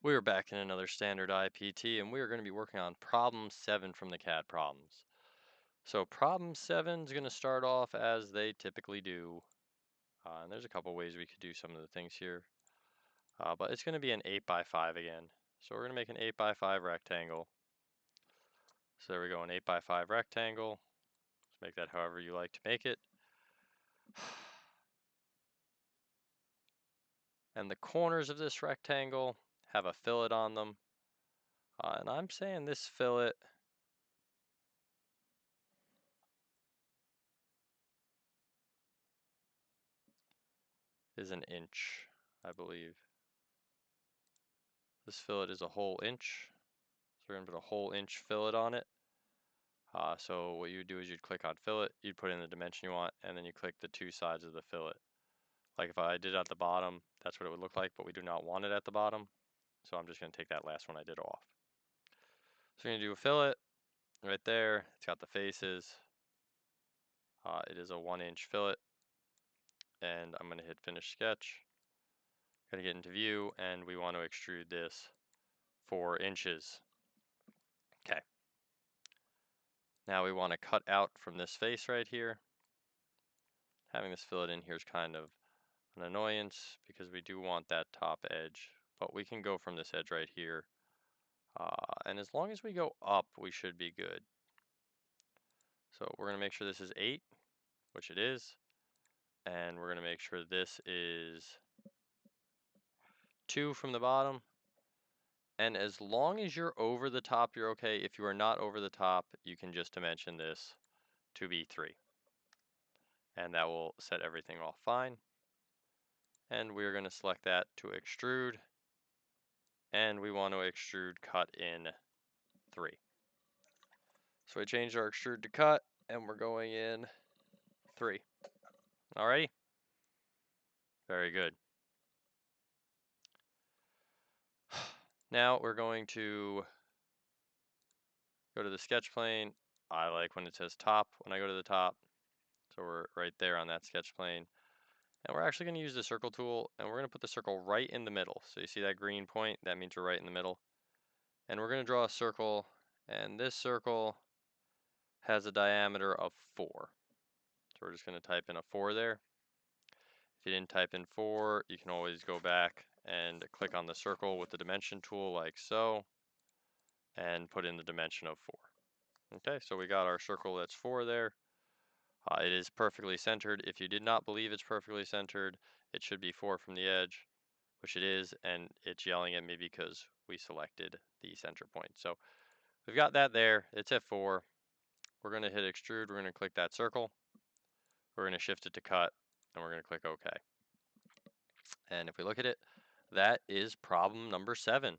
We're back in another standard IPT, and we are going to be working on problem 7 from the CAD problems. So problem 7 is going to start off as they typically do. And there's a couple ways we could do some of the things here. But it's going to be an 8 by 5 again. So we're going to make an 8 by 5 rectangle. So there we go, an 8 by 5 rectangle. Let's make that however you like to make it. And the corners of this rectangle have a fillet on them. And I'm saying this fillet is an inch, I believe. This fillet is a whole inch. So we're gonna put a whole inch fillet on it. So what you would do is you'd click on fillet, you'd put in the dimension you want, and then you click the two sides of the fillet. Like if I did it at the bottom, that's what it would look like, but we do not want it at the bottom. So I'm just gonna take that last one I did off. So we're gonna do a fillet right there. It's got the faces. It is a 1-inch fillet. And I'm gonna hit finish sketch. Gonna get into view, and we want to extrude this 4 inches. Okay. Now we want to cut out from this face right here. Having this fillet in here is kind of an annoyance because we do want that top edge, but we can go from this edge right here. And as long as we go up, we should be good. So we're going to make sure this is 8, which it is. And we're going to make sure this is 2 from the bottom. And as long as you're over the top, you're okay. If you are not over the top, you can just dimension this to be 3. And that will set everything off fine. And we're going to select that to extrude. And we want to extrude cut in 3. So we changed our extrude to cut, and we're going in 3. Alrighty? Very good. Now we're going to go to the sketch plane. I like when it says top when I go to the top. So we're right there on that sketch plane. And we're actually going to use the circle tool, and we're going to put the circle right in the middle. So you see that green point? That means we're right in the middle. And we're going to draw a circle, and this circle has a diameter of 4. So we're just going to type in a 4 there. If you didn't type in 4, you can always go back and click on the circle with the dimension tool like so, and put in the dimension of 4. Okay, so we got our circle that's 4 there. It is perfectly centered. If you did not believe it's perfectly centered, it should be 4 from the edge, which it is, and it's yelling at me because we selected the center point. So we've got that there. It's at 4. We're going to hit extrude. We're going to click that circle. We're going to shift it to cut, and we're going to click OK. And if we look at it, that is problem number 7.